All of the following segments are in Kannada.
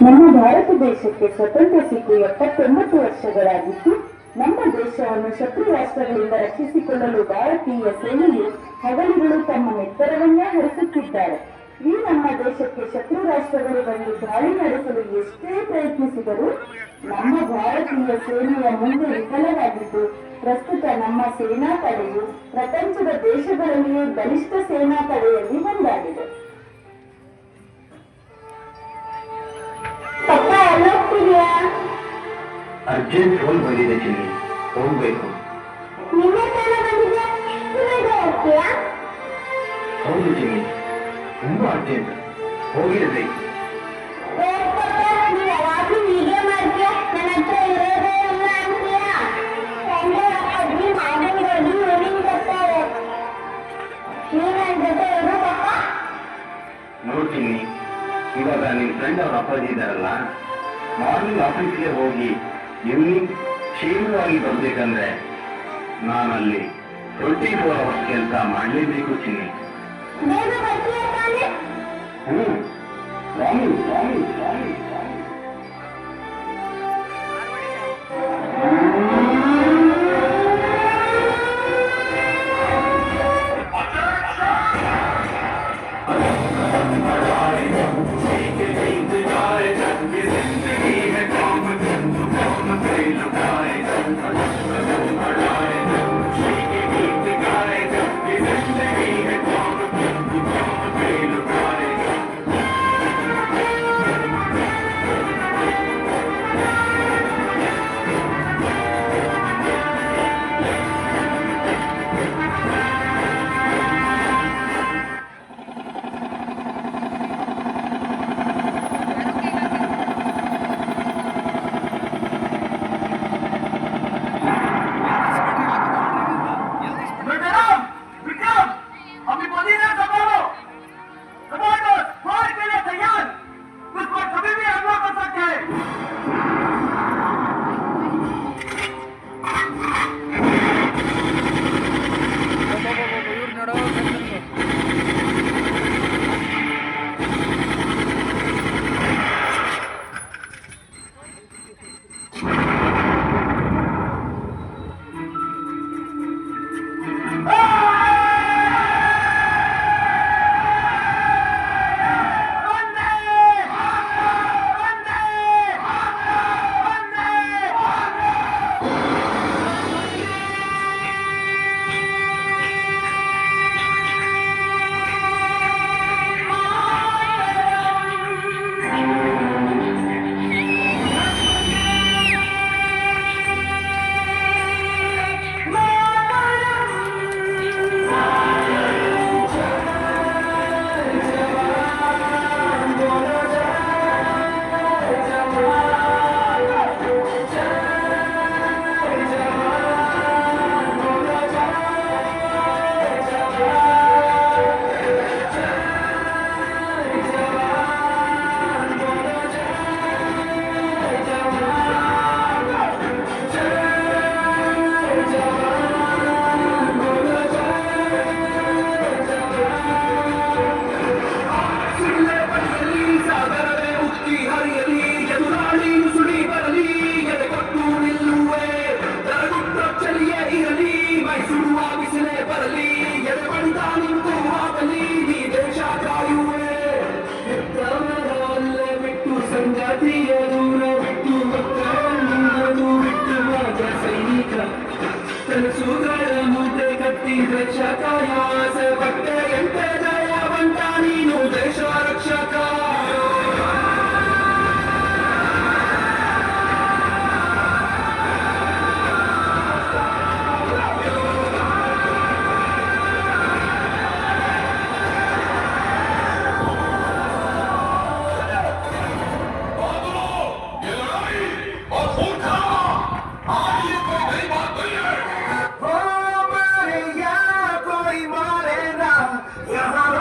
ನಮ್ಮ ಭಾರತ ದೇಶಕ್ಕೆ ಸ್ವತಂತ್ರ ಸಿಕ್ಕು 79 ವರ್ಷಗಳಾಗಿದ್ದು, ನಮ್ಮ ದೇಶವನ್ನು ಶತ್ರು ರಾಷ್ಟ್ರಗಳಿಂದ ರಕ್ಷಿಸಿಕೊಳ್ಳಲು ಭಾರತೀಯ ಸೇನೆಯು ಹಗಲಿರುಳು ತಮ್ಮ ನೆತ್ತರವನ್ನೇ ಹರಿಸುತ್ತಿದ್ದಾರೆ. ಈ ನಮ್ಮ ದೇಶಕ್ಕೆ ಶತ್ರು ರಾಷ್ಟ್ರಗಳು ಬಂದು ದಾಳಿ ನಡೆಸಲು ಎಷ್ಟೇ ಪ್ರಯತ್ನಿಸಿದರೂ ನಮ್ಮ ಭಾರತೀಯ ಸೇನೆಯ ಮುಂದೆ ವಿಫಲವಾಗಿದ್ದು, ಪ್ರಸ್ತುತ ನಮ್ಮ ಸೇನಾ ಪಡೆಯು ಪ್ರಪಂಚದ ದೇಶಗಳಲ್ಲಿಯೇ ಬಲಿಷ್ಠ ಸೇನಾ ಪಡೆಯಲ್ಲಿ ಒಂದಾಗಿದೆ. ಅರ್ಜೆಂಟ್ ಫೋನ್ ಬಂದಿದೆ ಚಿನ್ನಿ, ಹೋಗ್ಬೇಕು. ಹೌದು ಚಿನ್ನಿ, ತುಂಬಾ ಅರ್ಜೆಂಟ್, ಹೋಗಿರಬೇಕು. ನೋಡ್ತೀನಿ, ಇವಾಗ ನಿನ್ ಫ್ರೆಂಡ್ ಅವ್ರ ಅಪ್ಪಾಜಿ ಇದ್ದಾರಲ್ಲ, ಮಾರ್ನಿಂಗ್ ಆಫೀಸ್ಗೆ ಹೋಗಿ ಈವ್ನಿಂಗ್ ಕ್ಷೇಮವಾಗಿ ಬರ್ಬೇಕಂದ್ರೆ ನಾನಲ್ಲಿ 24 hours ಕೆಲಸ ಮಾಡಲೇಬೇಕು ಚಿನ್ನಿ. ಸ್ವಾಮಿ ಸ್ವಾಮಿ ಸ್ವಾಮಿ ಸ್ವಾಮಿ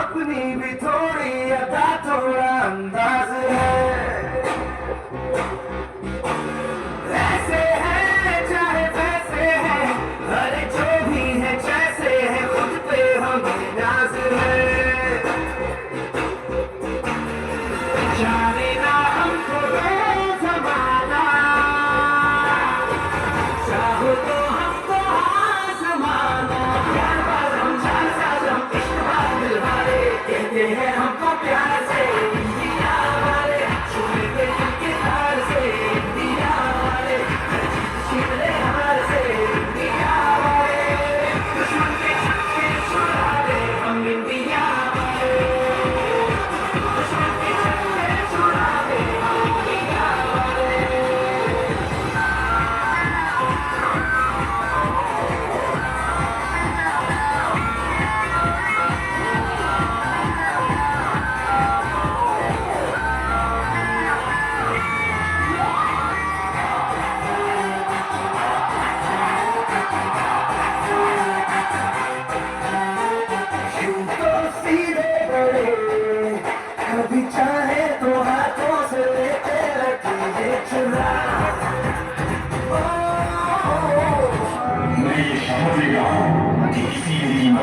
अपनी भी थोड़ी अदा थोड़ा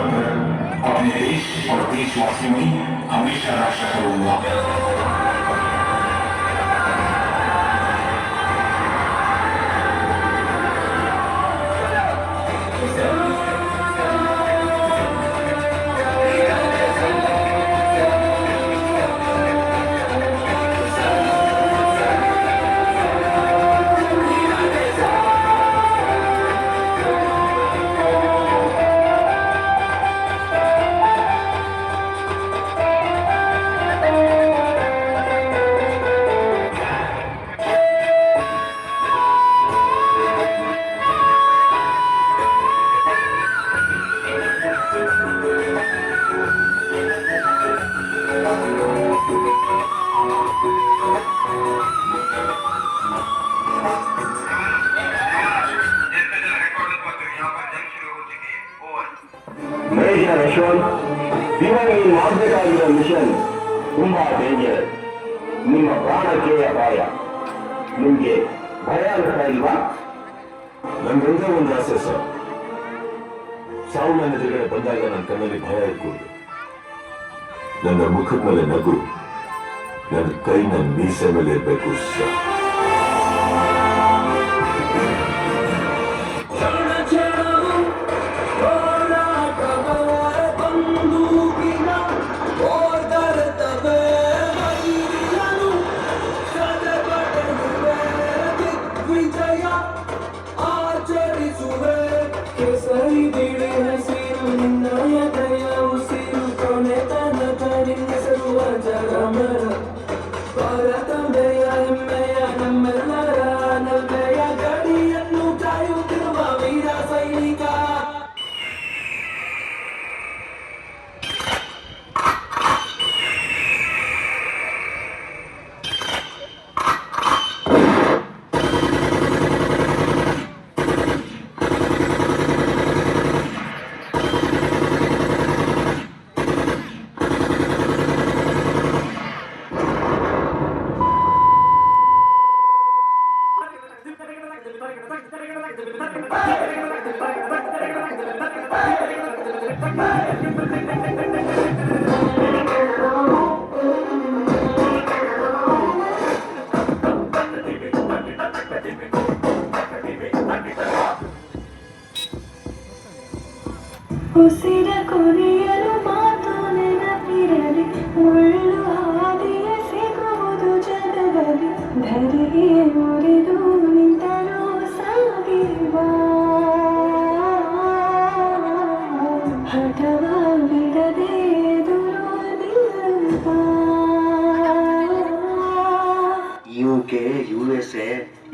अपने देश और देशवासियों की हमेशा रक्षा करूंगा। ಇವಾಗ ಮಾಡಬೇಕಾಗಿರೋ ಮಿಷನ್ ತುಂಬಾ ಡೇಂಜರ್. ನಿಮ್ಮ ಪ್ರಾಣಕ್ಕೆ ಅಪಾಯ. ನಿಮ್ಗೆ ಭಯ ಅನಿಸ್ತಾ ಇಲ್ವಾ? ನನ್ಗೊಂದೇ ಒಂದು ಆಸೆ ಸರ್, ಸಾವು ನನ್ನ ಎದುರುಗಡೆ ಬಂದಾಗ ನನ್ನ ಕಣ್ಣಲ್ಲಿ ಭಯ ಇಟ್ಕೊಂಡು, ನನ್ನ ಮುಖದ ಮೇಲೆ ನಗು, ನನ್ನ ಕೈ ನನ್ನ ಮೀಸೆ ಮೇಲೆ ಇರಬೇಕು ಸರ್. ಉಸಿರ ಕೊನೆಯಲು ಮಾತು ನೆನಪಿರಲಿ, ಮುಳ್ಳು ಹಾದಿಯ ಸಿಗುವುದು ಜಗದಲ್ಲಿ, ಧರೆಗೆ ಮುರಿದು ನಿಂತರೂ ಸಾಗಿರುವ ಹಠವ ಬಿಡದೆ ಎದುರು ನಿಲ್ಲುವ. UK, USA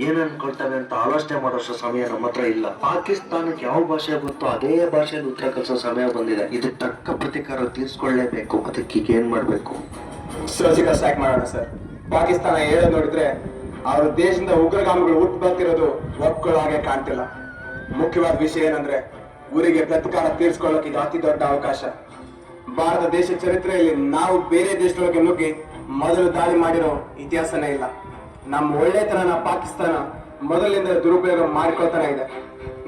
ಏನ್ ಅನ್ಕೊಳ್ತವೆ ಅಂತ ಆಲೋಚನೆ ಮಾಡೋಷ್ಟು ಸಮಯ ನಮ್ಮ ಹತ್ರ ಇಲ್ಲ. ಪಾಕಿಸ್ತಾನಕ್ಕೆ ಯಾವ ಭಾಷೆ ಗೊತ್ತೋ ಅದೇ ಭಾಷೆಯಲ್ಲಿ ಉತ್ತರ ಕಲಿಸೋ ಸಮಯ ಬಂದಿದೆ. ಇದಕ್ಕೆ ತಕ್ಕ ಪ್ರತಿಕಾರ ತೀರ್ಸ್ಕೊಳ್ಳೇಬೇಕು. ಅದಕ್ಕೆ ಈಗ ಏನ್ ಮಾಡ್ಬೇಕು? ಸರ್ಜಿಕಲ್ ಸ್ಟ್ರೈಕ್ ಮಾಡೋಣ ಸರ್. ಪಾಕಿಸ್ತಾನ ಹೇಳೋದು ನೋಡಿದ್ರೆ ಅವ್ರ ದೇಶದಿಂದ ಉಗ್ರಗಾಮಿಗಳು ಹುಟ್ಟು ಬರ್ತಿರೋದು ಒಪ್ಕೊಳ್ಳೋ ಹಾಗೆ ಕಾಣ್ತಿಲ್ಲ. ಮುಖ್ಯವಾದ ವಿಷಯ ಏನಂದ್ರೆ ಊರಿಗೆ ಪ್ರತಿಕಾರ ತೀರ್ಸ್ಕೊಳ್ಳೋಕೆ ಇದು ಅತಿ ದೊಡ್ಡ ಅವಕಾಶ. ಭಾರತ ದೇಶ ಚರಿತ್ರೆಯಲ್ಲಿ ನಾವು ಬೇರೆ ದೇಶದೊಳಗೆ ನುಗ್ಗಿ ಮೊದಲು ದಾಳಿ ಮಾಡಿರೋ ಇತಿಹಾಸನೇ ಇಲ್ಲ. ನಮ್ಮ ಒಳ್ಳೆತನ ಪಾಕಿಸ್ತಾನ ಮೊದಲಿಂದ ದುರುಪಯೋಗ ಮಾಡಿಕೊಳ್ತಾನೆ ಇದೆ.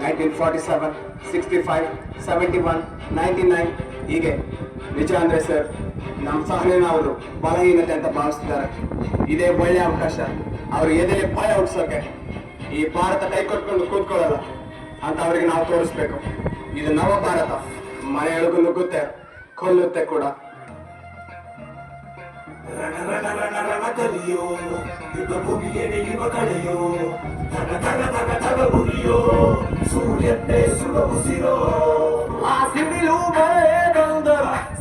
1947, 65, 71, 99 ಹೀಗೆ. ನಿಜ ಅಂದ್ರೆ ಸರ್, ನಮ್ಮ ಸಹನೆನ ಅವರು ಬಲಹೀನತೆ ಅಂತ ಭಾವಿಸ್ತಿದ್ದಾರೆ. ಇದೇ ಒಳ್ಳೆ ಅವಕಾಶ ಅವ್ರ ಎದೆಲೆ ಭಯ ಹುಟ್ಟಿಸೋಕೆ. ಈ ಭಾರತ ಕೈ ಕೊಟ್ಕೊಂಡು ಕೂತ್ಕೊಳ್ಳಲ್ಲ ಅಂತ ಅವರಿಗೆ ನಾವು ತೋರಿಸ್ಬೇಕು. ಇದು ನವ ಭಾರತ, ಮನೆಯೊಳಗೂ ನುಗ್ಗುತ್ತೆ, ಕೊಲ್ಲುತ್ತೆ ಕೂಡ.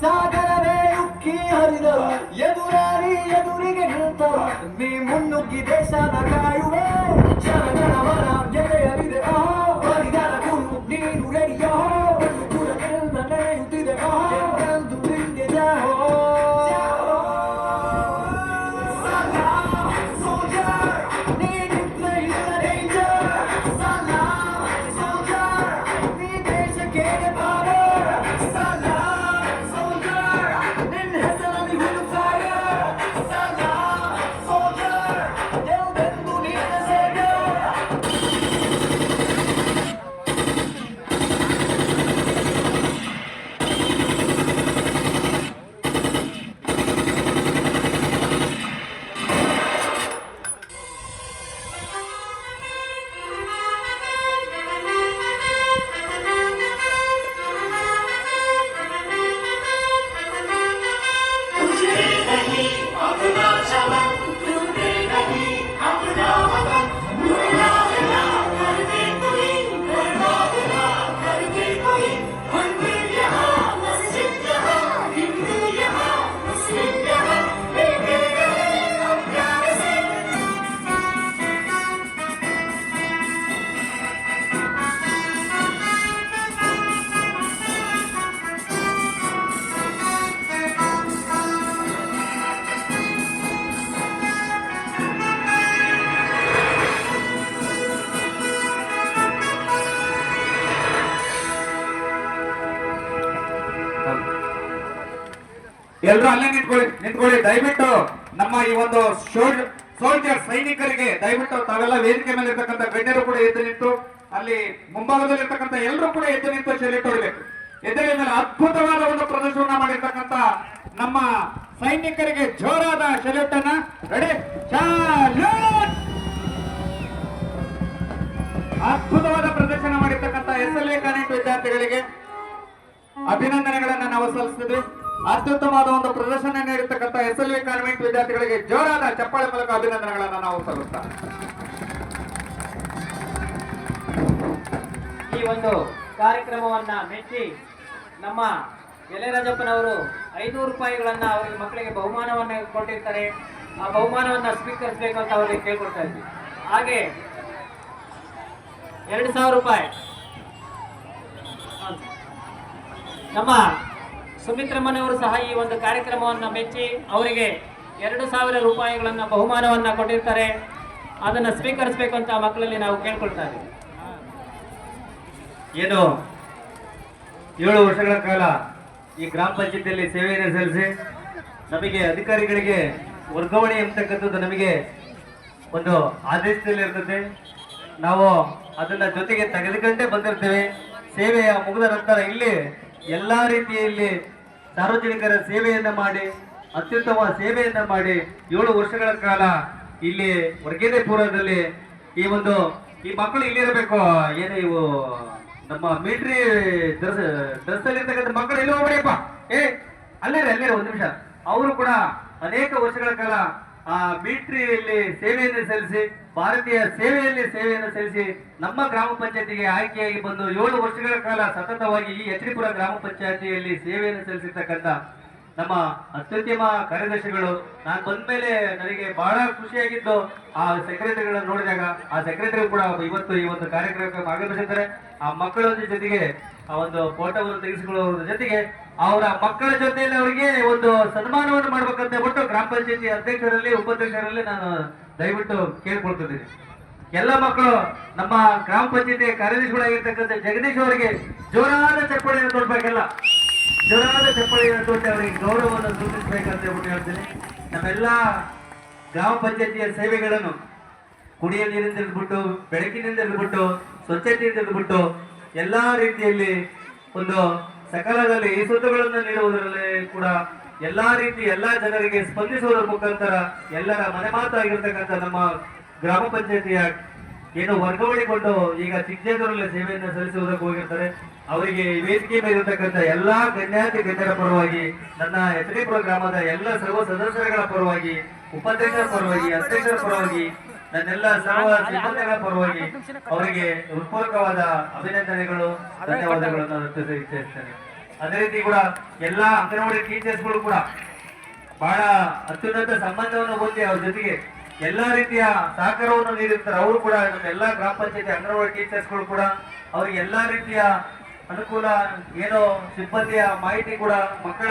ಸಾಗರವೇ ಉಕ್ಕಿ ಹರಿದರು, ಎದುರಾಳಿ ಎದುರಿಗೆ ನಿಂತರು, ನೀ ಮುನ್ನುಗ್ಗಿ ದೇಶದ ಕಾಯುವೆ. ಜನಗಣಮನ ಎದೆಯಲಿದೆ ಬಲಿದಾನ ಕುರು, ನೀನು ರೆಡಿಯೋ ನಡೆಯುತ್ತಿದೆ ಎಂದು ನಿಂದೆ ಜಾಹೋ. ಎಲ್ಲರೂ ಅಲ್ಲೇ ನಿಂತ್ಕೊಳ್ಳಿ ದಯವಿಟ್ಟು ನಮ್ಮ ಈ ಒಂದು ಸೋಲ್ಜರ್ ಸೈನಿಕರಿಗೆ ದಯವಿಟ್ಟು ತಾವೆಲ್ಲ ವೇದಿಕೆ ಮೇಲೆ ಇರ್ತಕ್ಕಂಥ ಗಣ್ಯರು ಕೂಡ ಎದ್ದು ನಿಂತು ಅಲ್ಲಿ ಮುಂಭಾಗದಲ್ಲಿ ಇರ್ತಕ್ಕಂಥ ಎಲ್ಲರೂ ಕೂಡ ಎದ್ದು ನಿಂತು ಸೆಲ್ಯೂಟ್ ಹೊಡಿಬೇಕು. ಎದುರಿನ ಮೇಲೆ ಅದ್ಭುತವಾದ ಒಂದು ಪ್ರದರ್ಶನ ಮಾಡಿರ್ತಕ್ಕಂಥ ನಮ್ಮ ಸೈನಿಕರಿಗೆ ಜೋರಾದ ಸೆಲ್ಯೂಟ್ ಅನ್ನ ರೆಡಿ ಚಾಲ್ಯೂಟ್. ಅದ್ಭುತವಾದ ಪ್ರದರ್ಶನ ಮಾಡಿರ್ತಕ್ಕಂಥ SLA ಕಾನ್ವೆಂಟ್ ವಿದ್ಯಾರ್ಥಿಗಳಿಗೆ ಅಭಿನಂದನೆಗಳನ್ನ ನಾವು ಸಲ್ಲಿಸ್ತಿದ್ವಿ. ಅತ್ಯುತ್ತಮವಾದ ಒಂದು ಪ್ರದರ್ಶನ ನೀಡಿರ್ತಕ್ಕಂಥ SLA ಕಾನ್ವೆಂಟ್ ವಿದ್ಯಾರ್ಥಿಗಳಿಗೆ ಜೋರಾದ ಚಪ್ಪಾಳೆ ಮೂಲಕ ಅಭಿನಂದನೆಗಳನ್ನ ನಾವು ಸಲ್ಲಿಸ್ತಾ ಈ ಒಂದು ಕಾರ್ಯಕ್ರಮವನ್ನ ಮೆಚ್ಚಿ ನಮ್ಮ ಎಲೆರಾಜಪ್ಪನವರು 500 ರೂಪಾಯಿಗಳನ್ನ ಅವರಿಗೆ ಮಕ್ಕಳಿಗೆ ಬಹುಮಾನವನ್ನ ಕೊಟ್ಟಿರ್ತಾರೆ. ಆ ಬಹುಮಾನವನ್ನ ಸ್ವೀಕರಿಸಬೇಕು ಅಂತ ಅವರಿಗೆ ಕೇಳ್ಕೊಡ್ತಾ ಇದ್ವಿ. ಹಾಗೆ 2000 ರೂಪಾಯಿ ನಮ್ಮ ಸುಮಿತ್ರಮ್ಮನವರು ಸಹ ಈ ಒಂದು ಕಾರ್ಯಕ್ರಮವನ್ನ ಮೆಚ್ಚಿ ಅವರಿಗೆ 2000 ರೂಪಾಯಿಗಳನ್ನ ಬಹುಮಾನವನ್ನ ಕೊಟ್ಟಿರ್ತಾರೆ. ಅದನ್ನ ಸ್ವೀಕರಿಸಬೇಕು ಅಂತ ಮಕ್ಕಳಲ್ಲಿ ನಾವು ಕೇಳ್ಕೊಳ್ತಾ ಇದ್ದೀವಿ. ಏನು 7 ವರ್ಷಗಳ ಕಾಲ ಈ ಗ್ರಾಮ ಪಂಚಾಯತಿಯಲ್ಲಿ ಸೇವೆಯನ್ನು ಸಲ್ಲಿಸಿ ನಮಗೆ ಅಧಿಕಾರಿಗಳಿಗೆ ವರ್ಗಾವಣೆ ಎಂಬತಕ್ಕಂಥದ್ದು ನಮಗೆ ಒಂದು ಆದೇಶದಲ್ಲಿ ಇರ್ತದೆ. ನಾವು ಅದನ್ನ ಜೊತೆಗೆ ತೆಗೆದುಕೊಂಡೇ ಬಂದಿರ್ತೇವೆ. ಸೇವೆಯ ಮುಗಿದ ನಂತರ ಇಲ್ಲಿ ಎಲ್ಲಾ ರೀತಿಯಲ್ಲಿ ಸಾರ್ವಜನಿಕರ ಸೇವೆಯನ್ನ ಮಾಡಿ ಅತ್ಯುತ್ತಮ ಸೇವೆಯನ್ನ ಮಾಡಿ 7 ವರ್ಷಗಳ ಕಾಲ ಇಲ್ಲಿ ವರ್ಗೇದೇಪುರದಲ್ಲಿ ಈ ಮಕ್ಕಳು ಇಲ್ಲಿರಬೇಕು. ಏನು ಇವು ನಮ್ಮ ಮಿಲಿಟರಿ ಡ್ರೆಸ್ ಅಲ್ಲಿ ಇರ್ತಕ್ಕಂಥ ಮಕ್ಕಳು ಎಲ್ಲಿ ಹೋಗ್ಬೇಡಪ್ಪ, ಅಲ್ಲೇ ಒಂದು ನಿಮಿಷ. ಅವರು ಕೂಡ ಅನೇಕ ವರ್ಷಗಳ ಕಾಲ ಆ ಮಿಲಿಟರಿಯಲ್ಲಿ ಸೇವೆಯನ್ನು ಸಲ್ಲಿಸಿ ಭಾರತೀಯ ಸೇವೆಯಲ್ಲಿ ಸೇವೆಯನ್ನು ಸಲ್ಲಿಸಿ ನಮ್ಮ ಗ್ರಾಮ ಪಂಚಾಯತಿಗೆ ಆಯ್ಕೆಯಾಗಿ ಬಂದು 7 ವರ್ಷಗಳ ಕಾಲ ಸತತವಾಗಿ ಈ ಎಚ್.ಡಿ.ಪುರ ಗ್ರಾಮ ಪಂಚಾಯತಿಯಲ್ಲಿ ಸೇವೆಯನ್ನು ಸಲ್ಲಿಸಿರ್ತಕ್ಕಂಥ ನಮ್ಮ ಅತ್ಯುತ್ತಮ ಕಾರ್ಯದರ್ಶಿಗಳು. ನಾನು ಬಂದ ಮೇಲೆ ನನಗೆ ಬಹಳ ಖುಷಿಯಾಗಿದ್ದು ಆ ಸೆಕ್ರೆಟರಿಗಳನ್ನು ನೋಡಿದಾಗ. ಆ ಸೆಕ್ರೆಟರಿ ಕೂಡ ಇವತ್ತು ಈ ಒಂದು ಕಾರ್ಯಕ್ರಮಕ್ಕೆ ಆಗಮಿಸಿದ್ದಾರೆ. ಆ ಮಕ್ಕಳ ಜೊತೆಗೆ ಆ ಒಂದು ಫೋಟೋವನ್ನು ತೆಗೆಸಿಕೊಳ್ಳುವ ಜೊತೆಗೆ ಅವರ ಮಕ್ಕಳ ಜೊತೆಯಲ್ಲಿ ಅವರಿಗೆ ಒಂದು ಸನ್ಮಾನವನ್ನು ಮಾಡ್ಬೇಕಂತ ಹೇಳ್ಬಿಟ್ಟು ಗ್ರಾಮ ಪಂಚಾಯತಿ ಅಧ್ಯಕ್ಷರಲ್ಲಿ ಉಪಾಧ್ಯಕ್ಷರಲ್ಲಿ ನಾನು ದಯವಿಟ್ಟು ಕೇಳ್ಕೊಳ್ತಿದ್ದೀನಿ. ಎಲ್ಲ ಮಕ್ಕಳು ನಮ್ಮ ಗ್ರಾಮ ಪಂಚಾಯತಿ ಕಾರ್ಯದರ್ಶಿಗಳಾಗಿರ್ತಕ್ಕಂಥ ಜಗದೀಶ್ ಅವರಿಗೆ ಜೋರಾದ ಚಪ್ಪಾಳೆಯನ್ನು ಕೊಡ್ಬೇಕೆಲ್ಲ, ಜೋರಾದ ಚಪ್ಪಾಳೆಯನ್ನು ಕೊಟ್ಟು ಅವರಿಗೆ ಗೌರವವನ್ನು ಸೂಚಿಸಬೇಕಂತ ಹೇಳ್ಬಿಟ್ಟು ಹೇಳ್ತೀನಿ. ನಮ್ಮೆಲ್ಲ ಗ್ರಾಮ ಪಂಚಾಯತಿಯ ಸೇವೆಗಳನ್ನು ಕುಡಿಯ ನೀರಿಂದ ಹಿಡಿದ್ಬಿಟ್ಟು, ಬೆಳಕಿನಿಂದ ಹಿಡಿದ್ಬಿಟ್ಟು, ಸ್ವಚ್ಛತೆಯಿಂದ ಹಿಡಿದ್ಬಿಟ್ಟು ಎಲ್ಲಾ ರೀತಿಯಲ್ಲಿ ಒಂದು ಸಕಾಲದಲ್ಲಿ ಈ ಸುದ್ದಿಗಳನ್ನು ನೀಡುವುದರಲ್ಲಿ ಕೂಡ ಎಲ್ಲಾ ರೀತಿ ಎಲ್ಲಾ ಜನರಿಗೆ ಸ್ಪಂದಿಸುವುದರ ಮುಖಾಂತರ ಎಲ್ಲರ ಮನೆ ಮಾತಾಗಿರ್ತಕ್ಕಂಥ ನಮ್ಮ ಗ್ರಾಮ ಪಂಚಾಯತಿಯ ಏನು ವರ್ಗಾವಣೆಗೊಂಡು ಈಗ ಚಿಕ್ಕಜೇದೂರಲ್ಲಿ ಸೇವೆಯನ್ನು ಸಲ್ಲಿಸುವುದಕ್ಕೆ ಹೋಗಿರ್ತಾರೆ. ಅವರಿಗೆ ವೇದಿಕೆ ಮೇಲೆ ಇರತಕ್ಕಂಥ ಎಲ್ಲಾ ಗಣ್ಯಾತಿ ಗಣ್ಯರ ಪರವಾಗಿ, ನನ್ನ ಎಚ್.ಡಿ.ಪುರ ಗ್ರಾಮದ ಎಲ್ಲ ಸರ್ವ ಸದಸ್ಯರುಗಳ ಪರವಾಗಿ, ಉಪಾಧ್ಯಕ್ಷರ ಪರವಾಗಿ, ಅಧ್ಯಕ್ಷರ ಪರವಾಗಿ, ನನ್ನೆಲ್ಲ ಸರ್ವ ಸಿಬ್ಬಂದಿಗಳ ಪರವಾಗಿ ಅವರಿಗೆ ಹೃತ್ಪೂರ್ವಕವಾದ ಅಭಿನಂದನೆಗಳು, ಧನ್ಯವಾದಗಳನ್ನು ಇಚ್ಛಿಸ್ತೇನೆ. ಅದೇ ರೀತಿ ಕೂಡ ಎಲ್ಲಾ ಅಂಗನವಾಡಿ ಟೀಚರ್ಸ್ಗಳು ಕೂಡ ಬಹಳ ಅತ್ಯುನ್ನತ ಸಂಬಂಧವನ್ನು ಹೊಂದಿ ಅವ್ರ ಜೊತೆಗೆ ಎಲ್ಲಾ ರೀತಿಯ ಸಹಕಾರವನ್ನು ನೀಡಿರ್ತಾರೆ. ಅವರು ಕೂಡ ನಮ್ಮ ಎಲ್ಲಾ ಗ್ರಾಮ ಪಂಚಾಯತಿ ಅಂಗನವಾಡಿ ಟೀಚರ್ಸ್ಗಳು ಕೂಡ ಅವ್ರಿಗೆ ಎಲ್ಲಾ ರೀತಿಯ ಅನುಕೂಲ, ಏನೋ ಸಿಬ್ಬಂದಿಯ ಮಾಹಿತಿ ಕೂಡ ಮಕ್ಕಳ